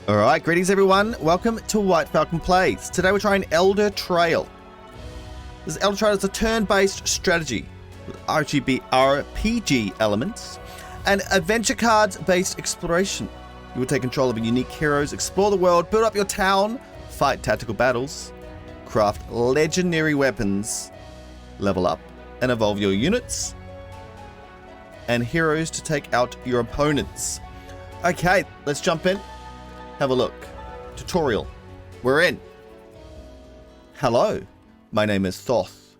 Alright, greetings everyone. Welcome to WhiteFalcon Plays. Today we're trying Eldertrail. This Eldertrail is a turn-based strategy with RPG elements and adventure cards-based exploration. You will take control of unique heroes, explore the world, build up your town, fight tactical battles, craft legendary weapons, level up and evolve your units, and heroes to take out your opponents. Okay, let's jump in. Have a look. Tutorial. We're in. Hello, my name is Thoth,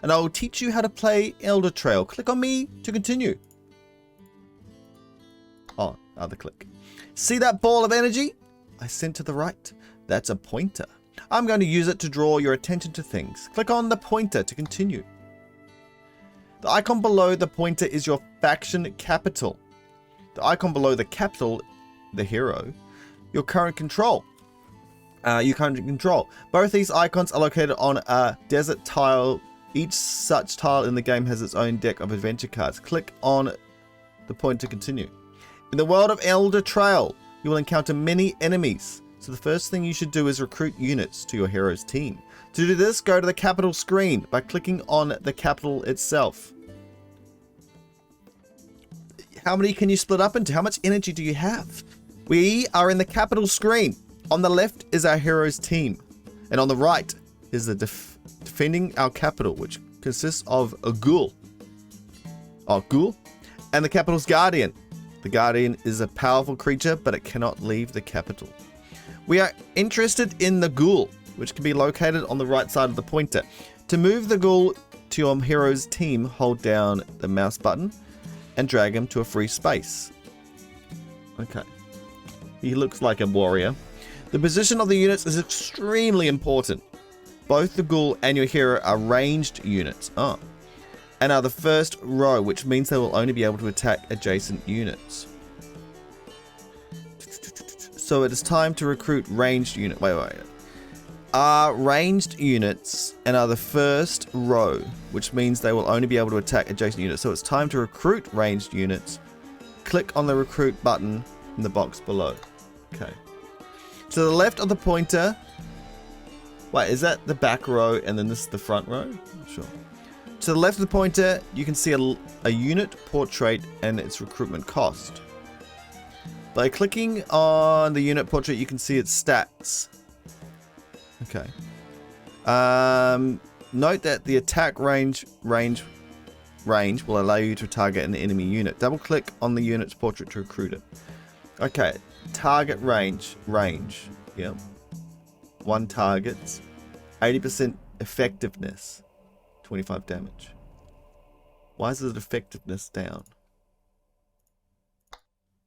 and I will teach you how to play Eldertrail. Click on me to continue. Oh, other click. See that ball of energy I sent to the right? That's a pointer. I'm going to use it to draw your attention to things. Click on the pointer to continue. The icon below the pointer is your faction capital. The icon below the capital, the hero, your current control. Both these icons are located on a desert tile. Each such tile in the game has its own deck of adventure cards. Click on the point to continue. In the world of Eldertrail, you will encounter many enemies. So the first thing you should do is recruit units to your hero's team. To do this, go to the capital screen by clicking on the capital itself. How many can you split up into? How much energy do you have? We are in the capital screen. On the left is our hero's team, and on the right is the defending our capital, which consists of a ghoul. And the capital's guardian. The guardian is a powerful creature, but it cannot leave the capital. We are interested in the ghoul, which can be located on the right side of the pointer. To move the ghoul to your hero's team, hold down the mouse button and drag him to a free space. Okay. He looks like a warrior. The position of the units is extremely important. Both the ghoul and your hero are ranged units. And are the first row, which means they will only be able to attack adjacent units. So it is time to recruit ranged unit. Wait. Are ranged units and are the first row, which means they will only be able to attack adjacent units. So it's time to recruit ranged units. Click on the recruit button in the box below. Okay. To the left of the pointer. Wait, is that the back row and then this is the front row? Sure. To the left of the pointer, you can see a unit portrait and its recruitment cost. By clicking on the unit portrait, you can see its stats. Okay. Note that the attack range will allow you to target an enemy unit. Double click on the unit's portrait to recruit it. Okay. Target range. Yep. 1 targets. 80% effectiveness. 25 damage. Why is the effectiveness down?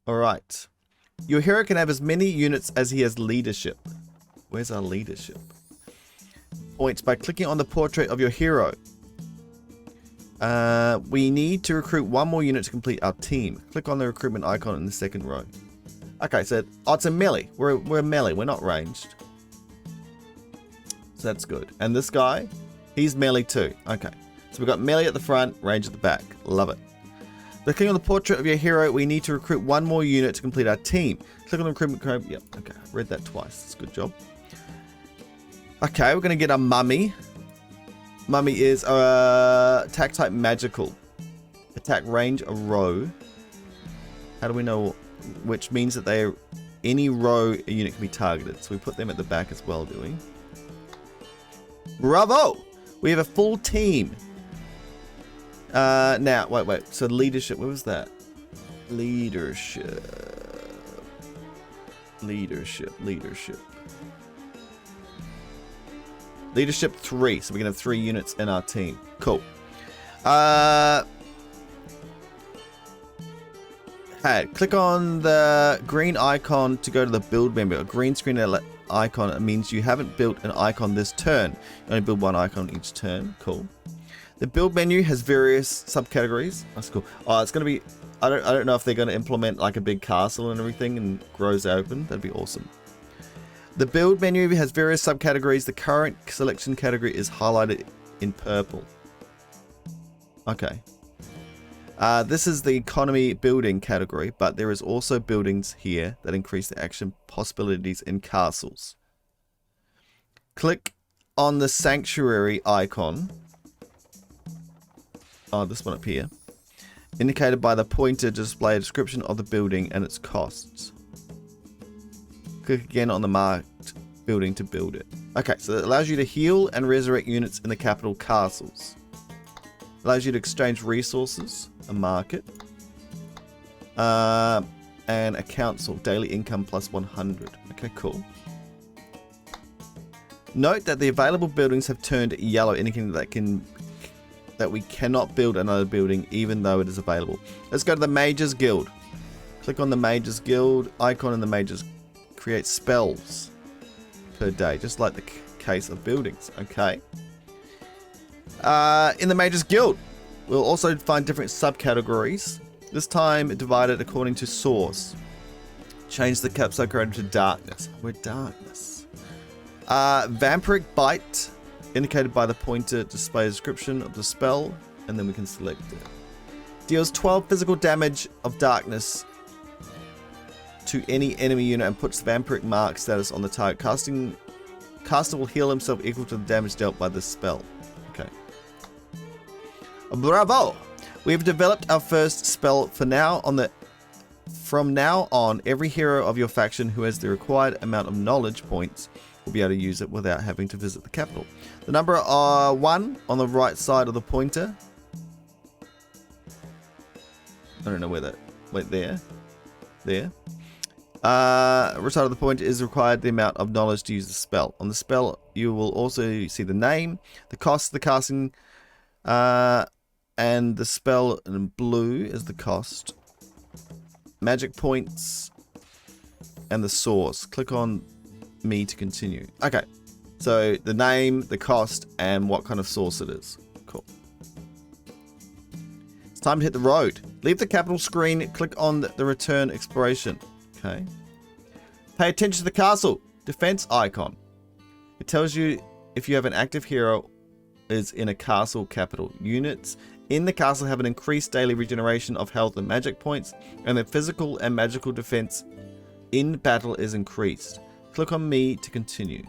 Alright. Your hero can have as many units as he has leadership. Where's our leadership? Points by clicking on the portrait of your hero. We need to recruit 1 more unit to complete our team. Click on the recruitment icon in the second row. Okay, so it's a melee. We're melee. We're not ranged. So that's good. And this guy, he's melee too. Okay. So we've got melee at the front, range at the back. Love it. By clicking on the portrait of your hero, we need to recruit 1 more unit to complete our team. Click on the recruitment code. Yep. Okay. I read that twice. That's a good job. Okay, we're going to get a mummy. Mummy is attack type magical. Attack range a row. How do we know? Which means that any row a unit can be targeted. So we put them at the back as well, do we? Bravo! We have a full team. Now, wait. So leadership, what was that? Leadership. Leadership 3. So we can have 3 units in our team. Cool. Click on the green icon to go to the build menu. A green screen icon means you haven't built an icon this turn. You only build 1 icon each turn. Cool. The build menu has various subcategories. That's cool. Oh, it's going to be... I don't know if they're going to implement like a big castle and everything and grows open. That'd be awesome. The build menu has various subcategories. The current selection category is highlighted in purple. Okay. This is the economy building category, but there is also buildings here that increase the action possibilities in castles. Click on the sanctuary icon. Oh, this one up here. Indicated by the pointer to display a description of the building and its costs. Click again on the marked building to build it. Okay, so it allows you to heal and resurrect units in the capital castles. Allows you to exchange resources, a market, and a council. Daily income plus 100. Okay, cool. Note that the available buildings have turned yellow, indicating that we cannot build another building even though it is available. Let's go to the Mages Guild. Click on the Mages Guild icon, and the Mages create spells per day, just like the case of buildings. Okay. In the Mages Guild, we'll also find different subcategories. This time divided according to source. Change the subcategory to darkness. We're darkness. Vampiric Bite, indicated by the pointer, display a description of the spell, and then we can select it. Deals 12 physical damage of darkness to any enemy unit and puts the vampiric mark status on the target. Caster will heal himself equal to the damage dealt by this spell. Okay. Bravo! We have developed our first spell for now. From now on, every hero of your faction who has the required amount of knowledge points will be able to use it without having to visit the capital. The number 1 on the right side of the pointer. I don't know where that went there. There. Right side of the pointer is required the amount of knowledge to use the spell. On the spell, you will also see the name, the cost of the casting, and the spell in blue is the cost. Magic points, and the source. Click on me to continue. Okay, so the name, the cost, and what kind of source it is. Cool. It's time to hit the road. Leave the capital screen, click on the return exploration. Okay. Pay attention to the castle defense icon. It tells you if you have an active hero is in a castle capital. Units in the castle have an increased daily regeneration of health and magic points, and their physical and magical defense in battle is increased. Click on me to continue.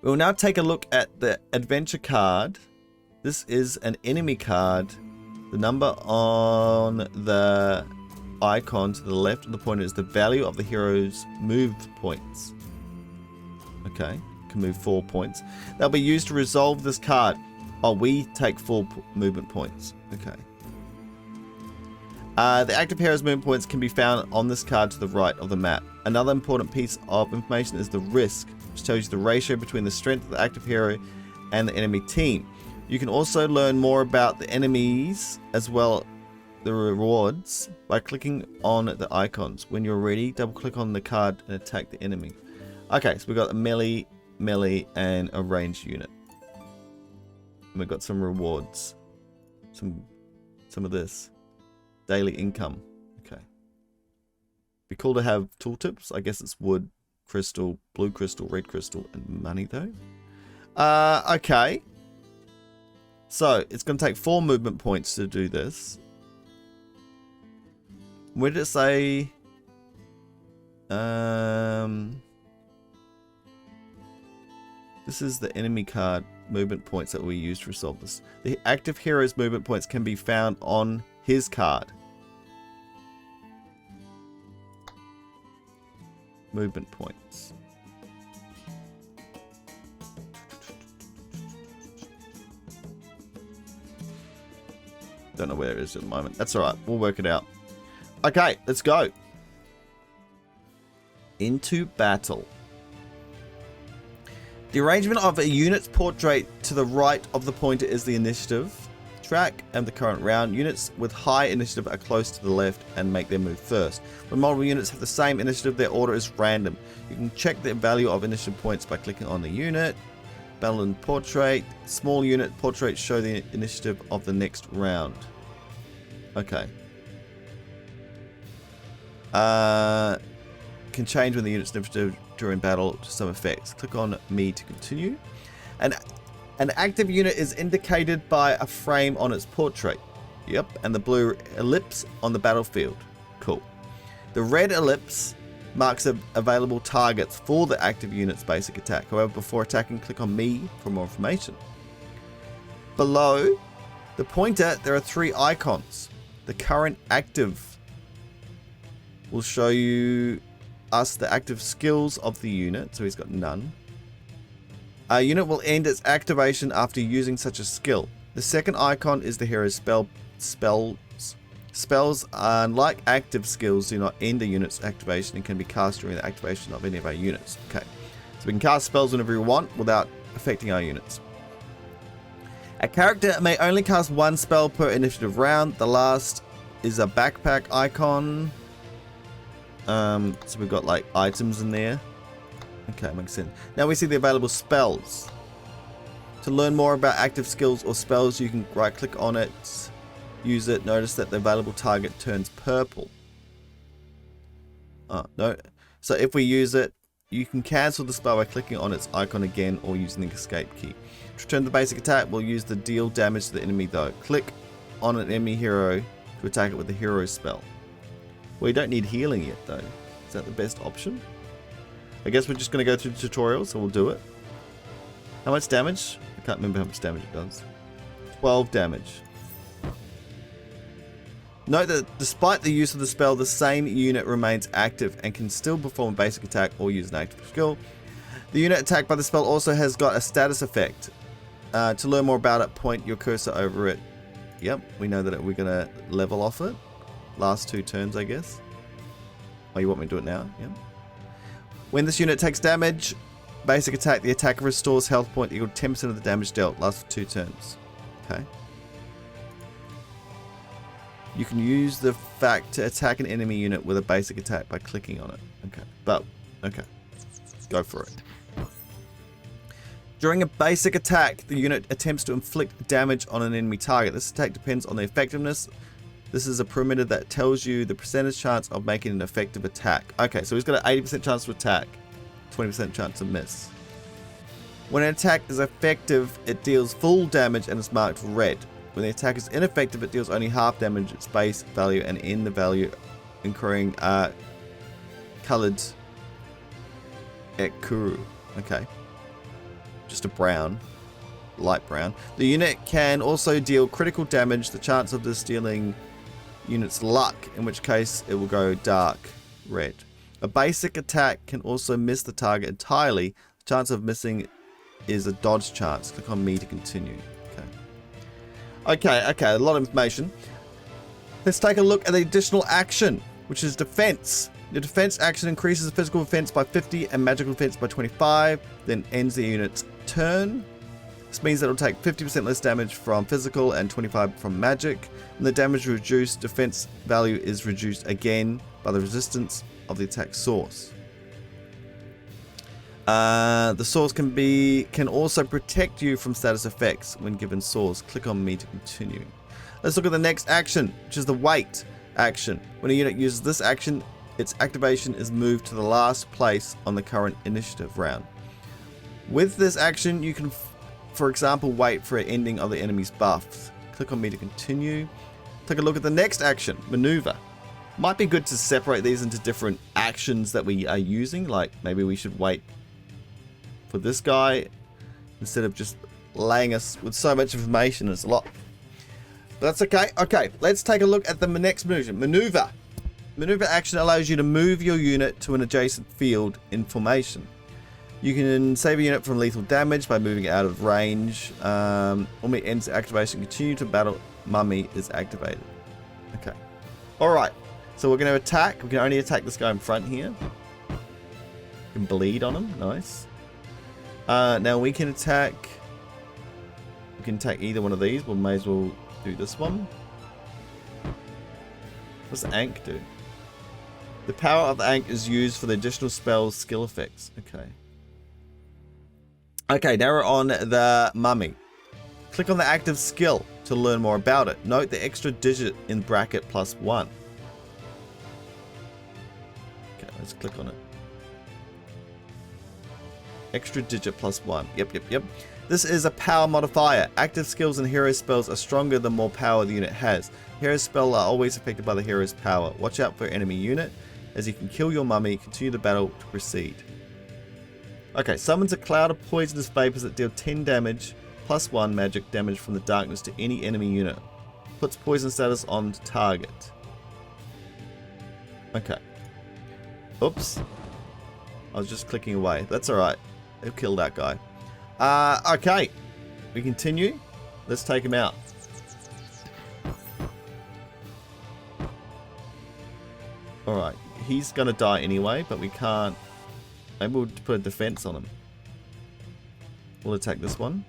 We will now take a look at the adventure card. This is an enemy card. The number on the icon to the left of the pointer is the value of the hero's move points. Okay, can move 4 points. They'll be used to resolve this card. Oh, we take 4 movement points. Okay. The active hero's movement points can be found on this card to the right of the map. Another important piece of information is the risk, which tells you the ratio between the strength of the active hero and the enemy team. You can also learn more about the enemies as well the rewards by clicking on the icons. When you're ready, double click on the card and attack the enemy. Okay, so we've got a melee, and a ranged unit. And we've got some rewards. Some of this. Daily income. Okay. Be cool to have tooltips. I guess it's wood, crystal, blue crystal, red crystal, and money though. Okay. So, it's going to take 4 movement points to do this. Where did it say? This is the enemy card movement points that we use to resolve this. The active hero's movement points can be found on his card. Movement points. Don't know where it is at the moment. That's alright. We'll work it out. Okay, let's go. Into battle. The arrangement of a unit's portrait to the right of the pointer is the initiative track and the current round. Units with high initiative are close to the left and make their move first. When multiple units have the same initiative, their order is random. You can check the value of initiative points by clicking on the unit. Battle and portrait. Small unit portraits show the initiative of the next round. Okay. Can change when the unit's initiative during battle to some effects. Click on me to continue. And an active unit is indicated by a frame on its portrait. Yep, and the blue ellipse on the battlefield. Cool. The red ellipse marks available targets for the active unit's basic attack. However, before attacking, click on me for more information. Below the pointer, there are 3 icons. The current active will show us the active skills of the unit, so he's got none. A unit will end its activation after using such a skill. The second icon is the hero's spells. Spells, unlike active skills, do not end a unit's activation and can be cast during the activation of any of our units. Okay, so we can cast spells whenever we want without affecting our units. A character may only cast 1 spell per initiative round. The last is a backpack icon. So we've got like items in there. Okay, makes sense. Now we see the available spells. To learn more about active skills or spells, you can right click on it, use it. Notice that the available target turns purple. Oh, no. So if we use it, you can cancel the spell by clicking on its icon again or using the escape key. To return the basic attack, we'll use the deal damage to the enemy though. Click on an enemy hero to attack it with the hero spell. We don't need healing yet though. Is that the best option? I guess we're just going to go through the tutorial, so we'll do it. How much damage? I can't remember how much damage it does. 12 damage. Note that despite the use of the spell, the same unit remains active and can still perform a basic attack or use an active skill. The unit attacked by the spell also has got a status effect. To learn more about it, point your cursor over it. Yep, we know that we're going to level off it. Last 2 turns, I guess. Oh, you want me to do it now? Yep. When this unit takes damage, basic attack, the attacker restores health point equal to 10% of the damage dealt. Lasts for 2 turns. Okay. You can use the fact to attack an enemy unit with a basic attack by clicking on it. Okay. Go for it. During a basic attack, the unit attempts to inflict damage on an enemy target. This attack depends on the effectiveness. This is a parameter that tells you the percentage chance of making an effective attack. Okay, so he's got an 80% chance to attack, 20% chance to miss. When an attack is effective, it deals full damage and is marked red. When the attack is ineffective, it deals only half damage, its base value, and end the value, incurring colored ekuru. Okay. Just a brown. Light brown. The unit can also deal critical damage. The chance of this dealing unit's luck, in which case it will go dark red. A basic attack can also miss the target entirely. The chance of missing is a dodge chance. Click on me to continue. Okay, a lot of information. Let's take a look at the additional action, which is defense. The defense action increases physical defense by 50 and magical defense by 25, then ends the unit's turn. This means that it'll take 50% less damage from physical and 25 from magic. When the damage is reduced, defense value is reduced again by the resistance of the attack source. The source can also protect you from status effects when given source. Click on me to continue. Let's look at the next action, which is the wait action. When a unit uses this action, its activation is moved to the last place on the current initiative round. With this action, you can, for example, wait for an ending of the enemy's buffs. Click on me to continue. Take a look at the next action, maneuver. Might be good to separate these into different actions that we are using. Like maybe we should wait for this guy instead of just laying us with so much information. It's a lot. But that's okay. Okay, let's take a look at the next maneuver. Maneuver action allows you to move your unit to an adjacent field in formation. You can save a unit from lethal damage by moving it out of range. When it ends activation, continue to battle mummy is activated. Okay. Alright. So we're going to attack. We can only attack this guy in front here. We can bleed on him. Nice. Now we can attack. We can attack either one of these. We may as well do this one. What's the Ankh do? The power of the Ankh is used for the additional spells skill effects. Okay. Okay, now we're on the mummy. Click on the active skill to learn more about it. Note the extra digit in bracket +1. Okay, let's click on it. Extra digit +1. Yep. This is a power modifier. Active skills and hero spells are stronger the more power the unit has. Hero spells are always affected by the hero's power. Watch out for enemy unit, as you can kill your mummy. Continue the battle to proceed. Okay, summons a cloud of poisonous vapors that deal 10 damage, +1 magic damage from the darkness to any enemy unit. Puts poison status on target. Okay. Oops. I was just clicking away. That's alright. He'll kill that guy. Okay. We continue. Let's take him out. Alright. He's gonna die anyway, but we can't... Maybe we'll put a defense on him. We'll attack this one.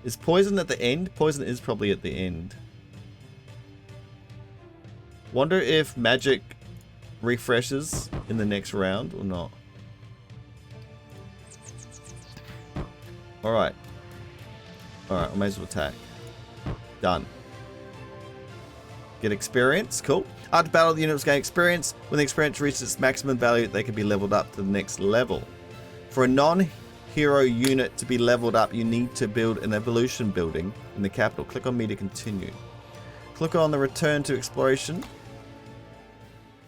Is poison at the end? Poison is probably at the end. Wonder if magic refreshes in the next round or not. Alright. Alright, I may as well attack. Done. Get experience. Cool. After battle, the units gain experience. When the experience reaches its maximum value, they can be leveled up to the next level. For a non-hero unit to be leveled up, you need to build an evolution building in the capital. Click on me to continue. Click on the return to exploration.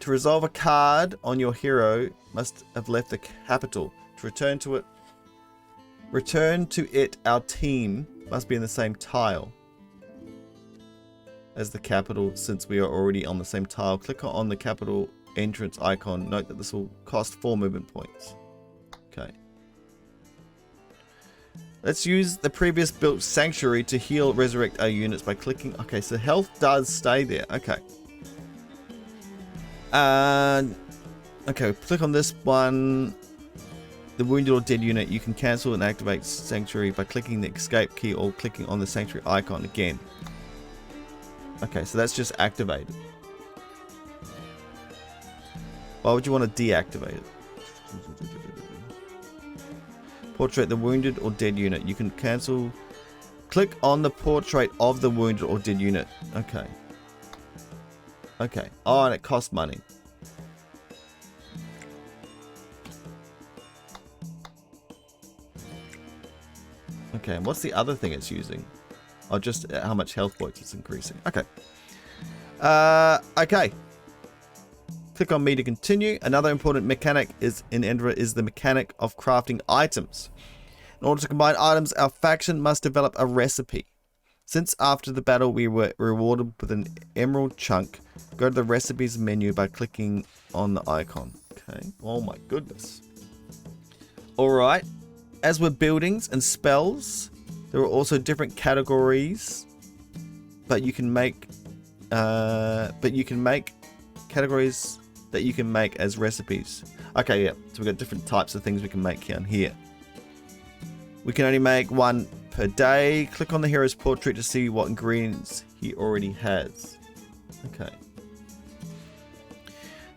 To resolve a card on your hero, must have left the capital. To return to it, our team must be in the same tile as the capital. Since we are already on the same tile, click on the capital entrance icon. Note that this will cost 4 movement points. Okay. Let's use the previous built sanctuary to heal, resurrect our units by clicking. Okay, so health does stay there. Okay. Okay, click on this one. The wounded or dead unit. You can cancel and activate sanctuary by clicking the escape key or clicking on the sanctuary icon again. Okay, so that's just activated. Why would you want to deactivate it? Portrait the wounded or dead unit. You can cancel. Click on the portrait of the wounded or dead unit. Okay. Okay. Oh, and it costs money. Okay, and what's the other thing it's using? Oh, just how much health points it's increasing. Okay. Okay. Click on me to continue. Another important mechanic is in Endeavor is the mechanic of crafting items. In order to combine items, our faction must develop a recipe. Since after the battle we were rewarded with an emerald chunk, go to the recipes menu by clicking on the icon. Okay. Oh my goodness. Alright. As with buildings and spells, there are also different categories, but you can make categories that you can make as recipes. Okay, yeah. So we've got different types of things we can make down here. We can only make one per day. Click on the hero's portrait to see what ingredients he already has. Okay.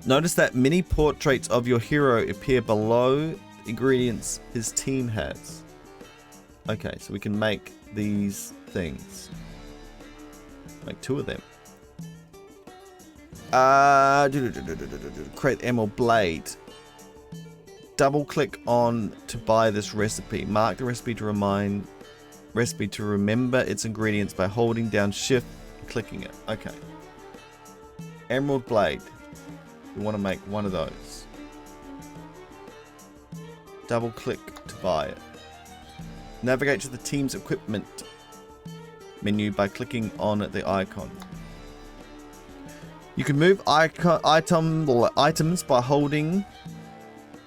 Notice that mini portraits of your hero appear below the ingredients his team has. Okay, so we can make these things. Make 2 of them. Create the emerald blade. Double click on to buy this recipe. Mark the recipe to remember its ingredients by holding down shift and clicking it. Okay. Emerald blade. We want to make one of those. Double click to buy it. Navigate to the team's equipment menu by clicking on the icon. You can move items by holding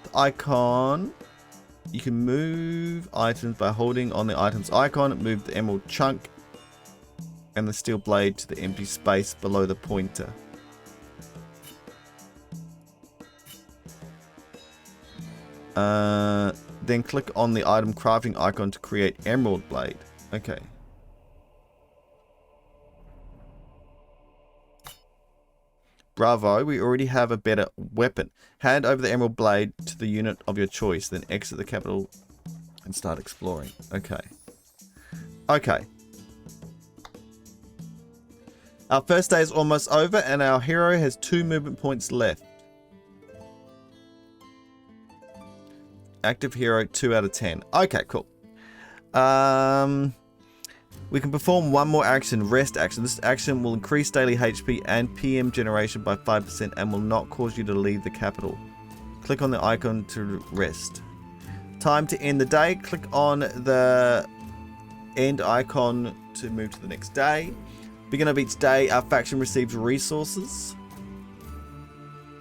the icon. You can move items by holding on the item's icon. Move the emerald chunk and the steel blade to the empty space below the pointer. Then click on the item crafting icon to create emerald blade. Okay. Bravo, we already have a better weapon. Hand over the emerald blade to the unit of your choice, then exit the capital and start exploring. Okay. Okay. Our first day is almost over and our hero has 2 movement points left. Active hero 2 out of 10. Okay, cool. We can perform one more action, rest action. This action will increase daily HP and PM generation by 5% and will not cause you to leave the capital. Click on the icon to rest. Time to end the day. Click on the end icon to move to the next day. Beginning of each day, our faction receives resources.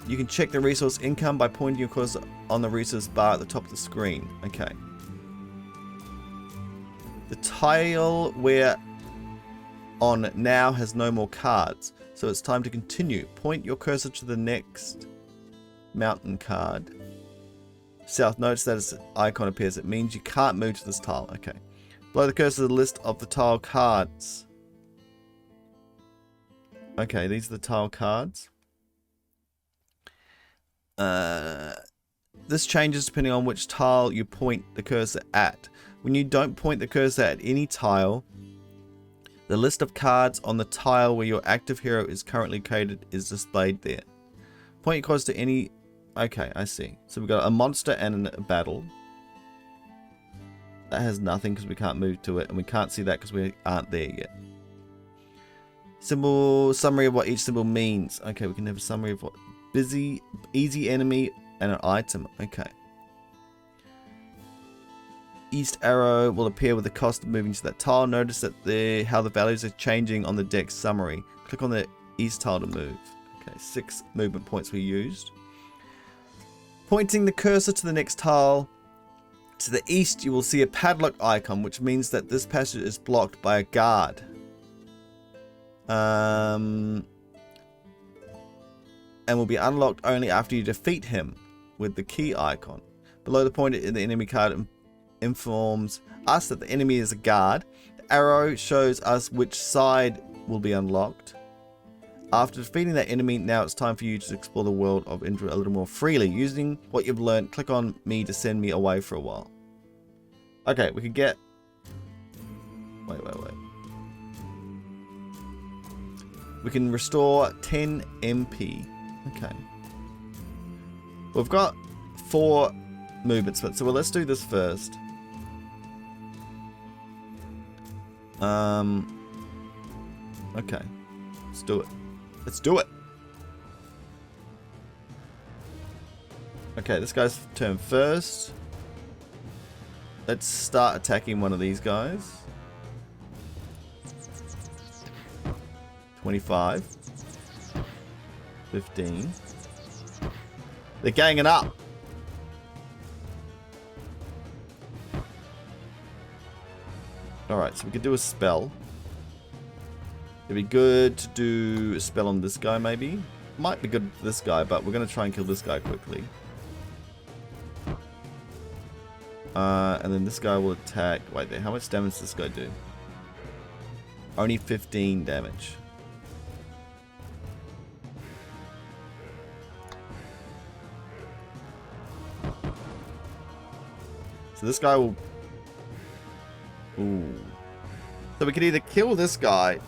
You can check the resource income by pointing your cursor on the resource bar at the top of the screen. Okay. The tile we're on now has no more cards, so it's time to continue. Point your cursor to the next mountain card. South, notice that its icon appears. It means you can't move to this tile. Okay. Below the cursor is a list of the tile cards. Okay, these are the tile cards. This changes depending on which tile you point the cursor at. When you don't point the cursor at any tile, the list of cards on the tile where your active hero is currently located is displayed there. Point your cursor to any... Okay, I see. So we've got a monster and a battle. That has nothing because we can't move to it, and we can't see that because we aren't there yet. Symbol, summary of what each symbol means. Okay, we can have a summary of what... Busy, easy enemy, and an item. Okay. East arrow will appear with the cost of moving to that tile. Notice that how the values are changing on the deck summary. Click on the east tile to move. Okay, 6 movement points were used. Pointing the cursor to the next tile. To the east, you will see a padlock icon, which means that this passage is blocked by a guard. And will be unlocked only after you defeat him with the key icon. Below the pointer in the enemy card informs us that the enemy is a guard. The arrow shows us which side will be unlocked. After defeating that enemy, now it's time for you to explore the world of Indra a little more freely. Using what you've learned, click on me to send me away for a while. Okay, we can get... Wait. We can restore 10 MP. Okay. We've got 4 movement spots, so let's do this first. Okay. Let's do it. Let's do it. Okay, this guy's turn first. Let's start attacking one of these guys. 25. 15. They're ganging up. Alright, so we could do a spell. It'd be good to do a spell on this guy, maybe. Might be good for this guy, but we're going to try and kill this guy quickly. And then this guy will attack... Wait there, how much damage does this guy do? Only 15 damage. So this guy will... Ooh. So we could either kill this guy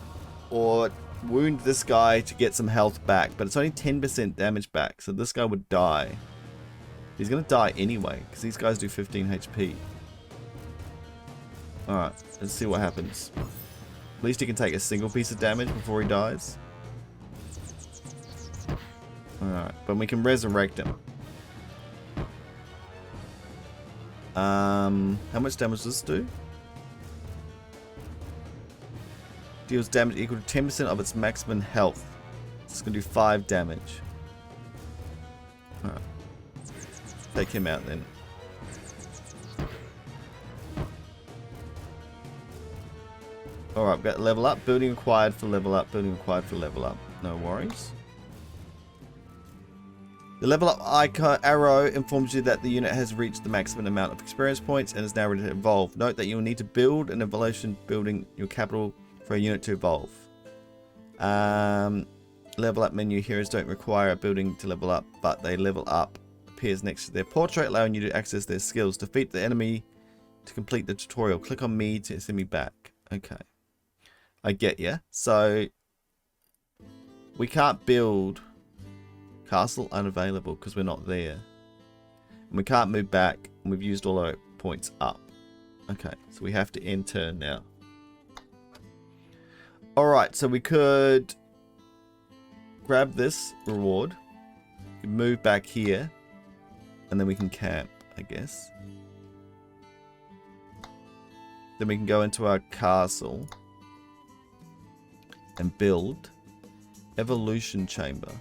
or wound this guy to get some health back, but it's only 10% damage back, so this guy would die. He's gonna die anyway, because these guys do 15 HP. Alright, let's see what happens. At least he can take a single piece of damage before he dies. Alright, but we can resurrect him. How much damage does this do? Deals damage equal to 10% of its maximum health. It's going to do 5 damage. Alright. Take him out then. Alright, we've got level up. Building required for level up. Building required for level up. No worries. The level up icon arrow informs you that the unit has reached the maximum amount of experience points and is now ready to evolve. Note that you will need to build an evolution building your capital for a unit to evolve. Level up menu. Heroes don't require a building to level up, but they level up appears next to their portrait, allowing you to access their skills. Defeat the enemy to complete the tutorial. Click on me to send me back. Okay. I get ya. So we can't build castle unavailable because we're not there. And we can't move back. And we've used all our points up. Okay, so we have to end turn now. Alright, so we could grab this reward, move back here, and then we can camp, I guess. Then we can go into our castle and build evolution chamber.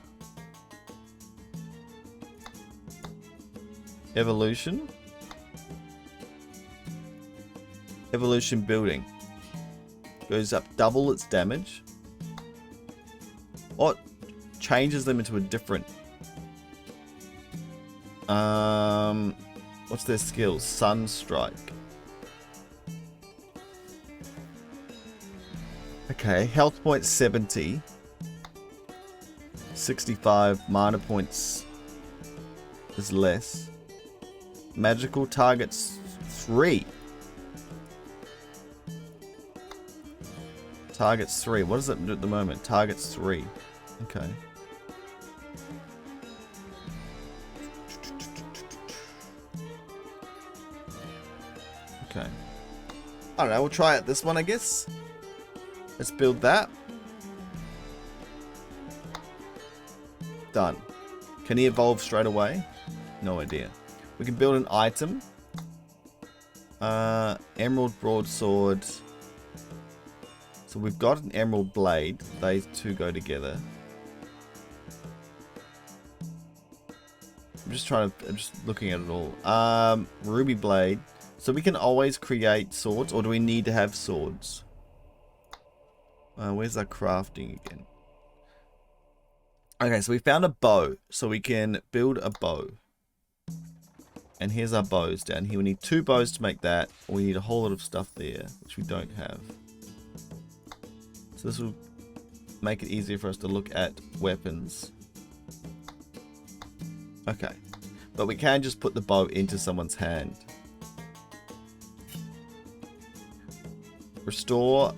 Evolution building. Goes up double its damage. Or changes them into a different... what's their skill? Sunstrike. Okay, health points 70. 65 mana points is less. Magical targets 3. Targets 3. What does it do at the moment? Targets 3. Okay. Okay. I don't know. We'll try it this one, I guess. Let's build that. Done. Can he evolve straight away? No idea. We can build an item. Emerald broadsword. So we've got an emerald blade. They two go together. I'm just looking at it all. Ruby blade. So we can always create swords, or do we need to have swords? Where's our crafting again? Okay, so we found a bow. So we can build a bow. And here's our bows down here. We need 2 bows to make that. We need a whole lot of stuff there, which we don't have. So this will make it easier for us to look at weapons. Okay. But we can just put the bow into someone's hand. Restore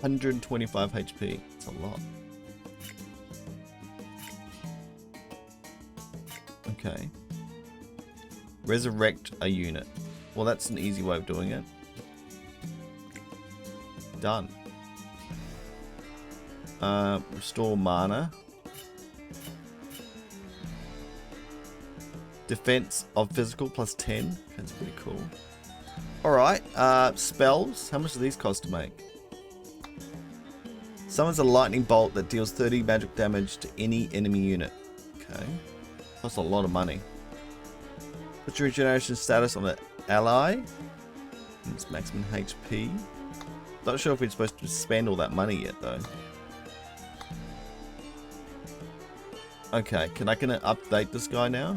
125 HP. It's a lot. Okay. Resurrect a unit. Well, that's an easy way of doing it. Done. Restore mana. Defense of physical plus 10. That's pretty cool. Alright. Spells. How much do these cost to make? Summons a lightning bolt that deals 30 magic damage to any enemy unit. Okay. Costs a lot of money. Put your regeneration status on an ally. It's maximum HP. Not sure if we're supposed to spend all that money yet, though. Okay, can I update this guy now?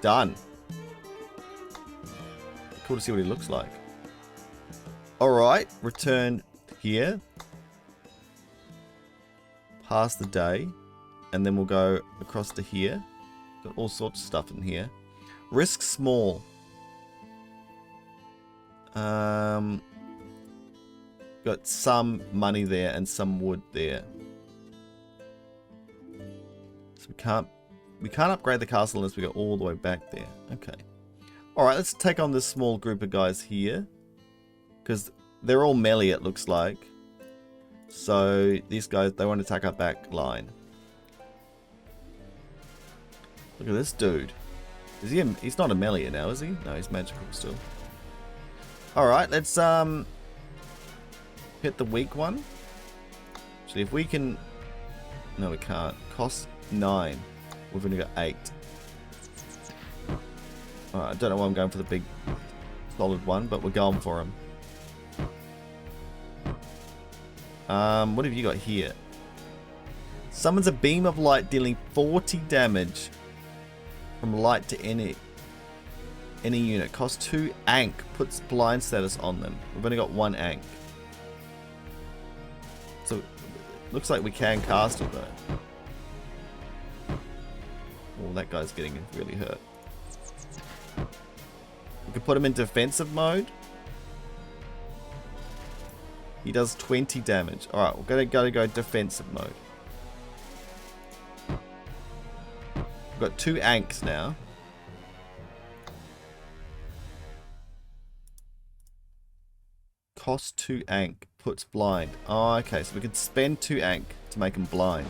Done. Cool to see what he looks like. Alright, return here. Pass the day. And then we'll go across to here. Got all sorts of stuff in here. Risk small. Got some money there and some wood there. So we can't upgrade the castle unless we go all the way back there. Okay. Alright, let's take on this small group of guys here. Because they're all melee, it looks like. So these guys, they want to attack our back line. Look at this dude. Is he he's not a melee now, is he? No, he's magical still. Alright, let's hit the weak one. Actually, if we can... No, we can't. Cost 9. We've only got 8. Alright, I don't know why I'm going for the big solid one, but we're going for him. What have you got here? Summons a beam of light dealing 40 damage from light to any unit. Costs 2 Ankh. Puts blind status on them. We've only got 1 Ankh. So, looks like we can cast it though. Oh, that guy's getting really hurt. We can put him in defensive mode. He does 20 damage. Alright, we're gotta go defensive mode. We've got 2 Ankhs now. Cost 2 Ank. Puts blind. Oh, okay. So we can spend 2 Ank to make him blind.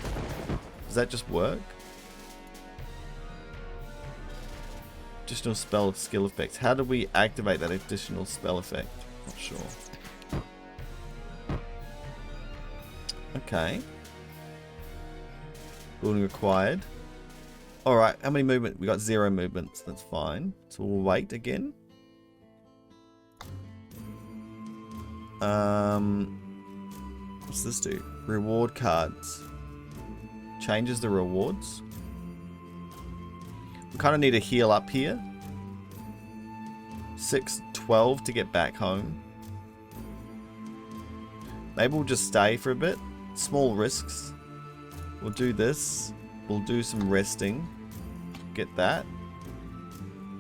Does that just work? Additional spell skill effects. How do we activate that additional spell effect? Not sure. Okay. Building required. Alright, how many movement? We got 0 movements. That's fine. So we'll wait again. What's this do? Reward cards. Changes the rewards. We kind of need to heal up here. 6:12 to get back home. Maybe we'll just stay for a bit. Small risks. We'll do this. We'll do some resting. Get that.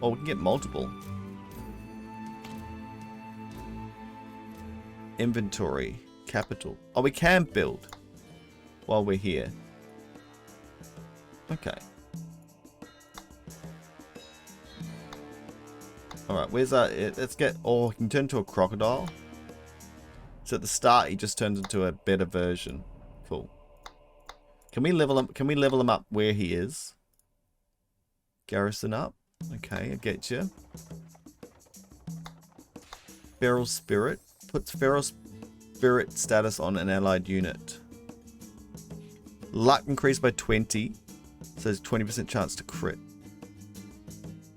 Oh, we can get multiple. Inventory. Capital. Oh, we can build while we're here. Okay. Alright, where's that? Let's get... Oh, he can turn into a crocodile. So at the start, he just turns into a better version. Cool. Can we level him? Can we level him up where he is? Garrison up. Okay, I get you. Feral Spirit. Puts Feral Spirit status on an allied unit. Luck increased by 20. So there's 20% chance to crit.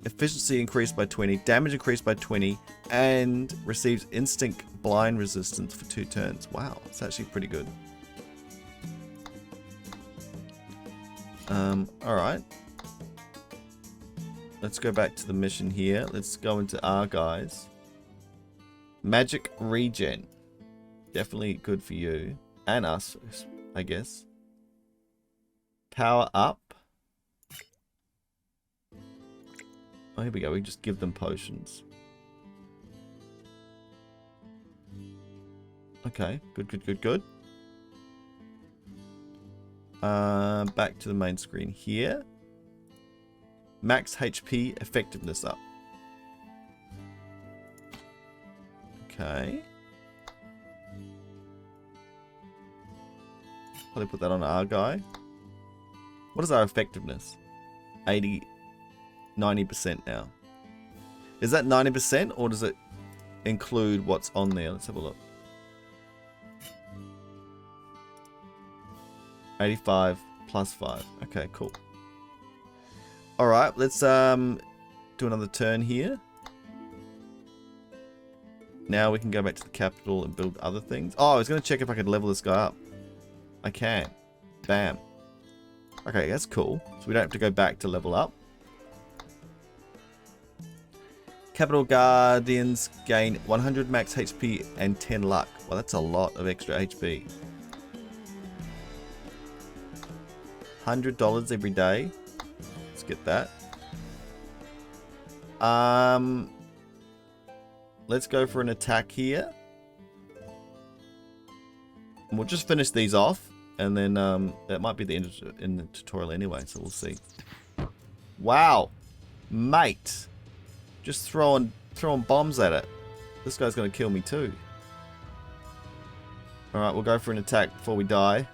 Efficiency increased by 20. Damage increased by 20. And receives instinct blind resistance for 2 turns. Wow, it's actually pretty good. Alright. Let's go back to the mission here. Let's go into our guys. Magic regen. Definitely good for you. And us, I guess. Power up. Oh, here we go. We just give them potions. Okay. Good. Back to the main screen here. Max HP effectiveness up. Okay. Probably put that on our guy. What is our effectiveness? 80, 90% now. Is that 90% or does it include what's on there? Let's have a look. 85 plus 5. Okay, cool. Alright, let's do another turn here. Now we can go back to the capital and build other things. Oh, I was going to check if I could level this guy up. I can. Bam. Okay, that's cool. So we don't have to go back to level up. Capital Guardians gain 100 max HP and 10 luck. Well, that's a lot of extra HP. $100 every day. Let's get that. Let's go for an attack here. And we'll just finish these off. And then that might be the end in the tutorial anyway. So we'll see. Wow. Mate. Just throwing bombs at it. This guy's going to kill me too. Alright, we'll go for an attack before we die.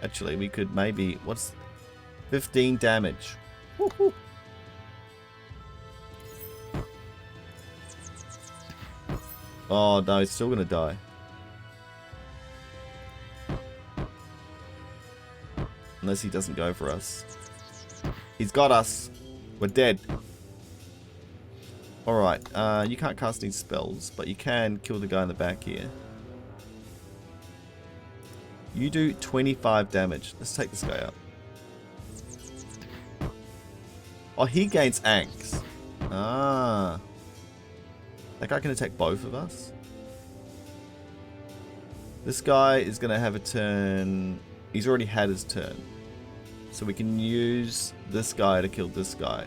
Actually, we could maybe... What's... 15 damage. Woohoo. Oh, no, he's still going to die. Unless he doesn't go for us. He's got us. We're dead. Alright, you can't cast any spells, but you can kill the guy in the back here. You do 25 damage. Let's take this guy out. Oh, he gains Anks. Ah. That guy can attack both of us. This guy is going to have a turn. He's already had his turn. So we can use this guy to kill this guy.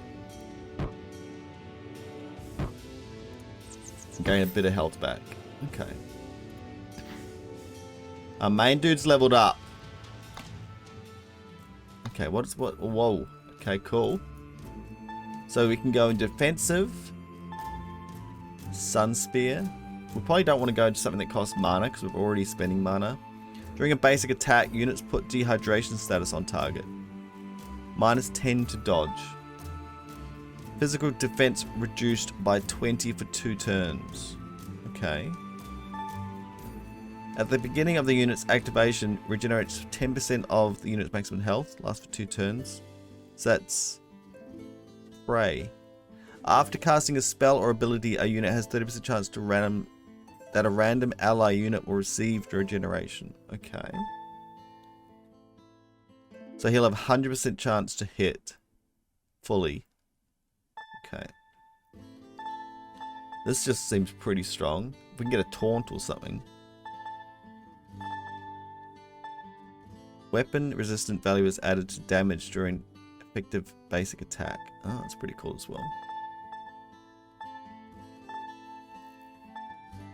Gain a bit of health back. Okay. Our main dude's leveled up. Okay, what? Whoa. Okay, cool. So we can go in defensive. Sun Spear. We probably don't want to go to something that costs mana because we're already spending mana. During a basic attack, units put dehydration status on target. -10 to dodge. Physical defense reduced by 20 for 2 turns. Okay. At the beginning of the unit's activation, regenerates 10% of the unit's maximum health. Lasts for 2 turns. So that's Spray. After casting a spell or ability, a unit has 30% chance to a random ally unit will receive regeneration. Okay. So he'll have 100% chance to hit fully. Okay. This just seems pretty strong. If we can get a taunt or something. Weapon resistant value is added to damage during effective basic attack. Oh, that's pretty cool as well.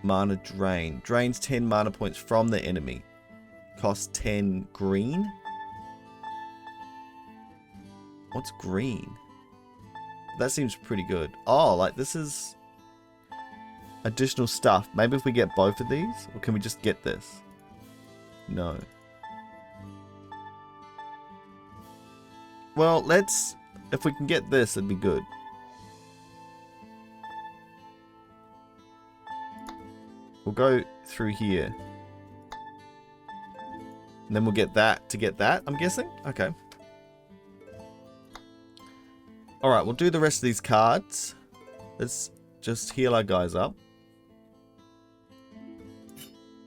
Mana drain. Drains 10 mana points from the enemy. Costs 10 green. What's green? That seems pretty good. Oh, like this is additional stuff. Maybe if we get both of these, or can we just get this? No. Well, let's... If we can get this, it'd be good. We'll go through here. And then we'll get that to get that, I'm guessing? Okay. Alright, we'll do the rest of these cards. Let's just heal our guys up.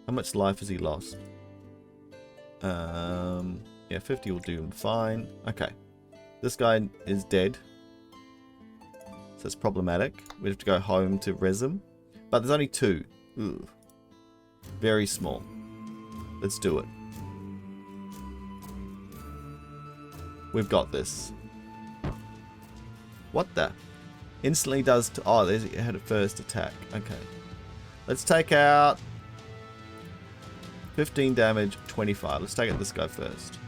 How much life has he lost? Yeah, 50 will do him fine. Okay. This guy is dead. So it's problematic. We have to go home to res him. But there's only 2. Ooh. Very small. Let's do it. We've got this. What the? Instantly does... Oh, there's it had a first attack. Okay. Let's take out 15 damage, 25. Let's take out this guy first.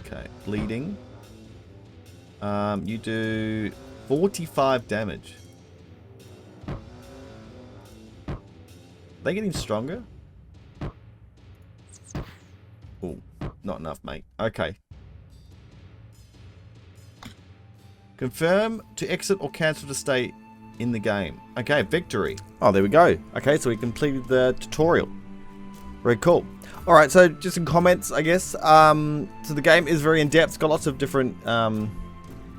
Okay, bleeding. You do 45 damage. Are they getting stronger? Oh, not enough, mate. Okay. Confirm to exit or cancel to stay in the game. Okay, victory. Oh, there we go. Okay, so we completed the tutorial. Very cool. Alright, so just some comments, I guess. So the game is very in-depth. It's got lots of different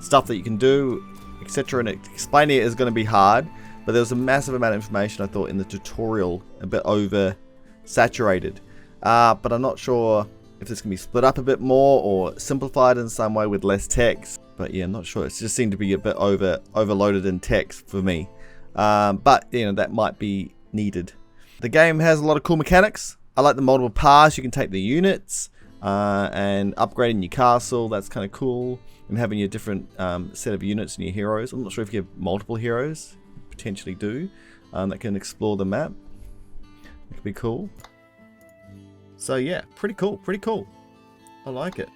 stuff that you can do, etc. And explaining it is going to be hard. But there was a massive amount of information, I thought, in the tutorial. A bit over-saturated. But I'm not sure if this can be split up a bit more or simplified in some way with less text. But yeah, I'm not sure. It just seemed to be a bit overloaded in text for me. But, you know, that might be needed. The game has a lot of cool mechanics. I like the multiple paths. You can take the units and upgrading your castle. That's kind of cool. And having your different set of units and your heroes. I'm not sure if you have multiple heroes. You potentially do. That can explore the map. That could be cool. So yeah, pretty cool. Pretty cool. I like it.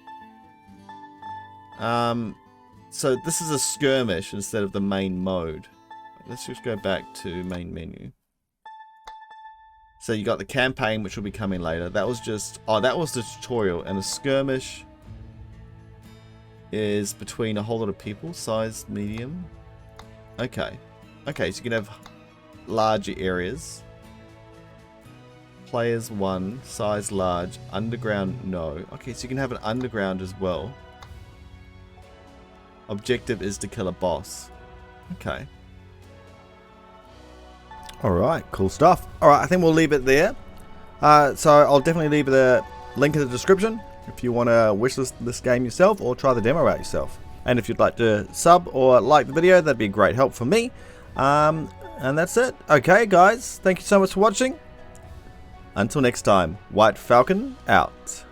So this is a skirmish instead of the main mode. Let's just go back to main menu. So you got the campaign, which will be coming later. That was just... Oh, that was the tutorial. And a skirmish is between a whole lot of people. Size, medium. Okay. Okay, so you can have larger areas. Players 1. Size large. Underground, no. Okay, so you can have an underground as well. Objective is to kill a boss. Okay. Alright, cool stuff. Alright, I think we'll leave it there. So I'll definitely leave the link in the description if you want to wishlist this game yourself or try the demo out yourself. And if you'd like to sub or like the video, that'd be a great help for me. And that's it. Okay, guys, thank you so much for watching. Until next time, WhiteFalcon out.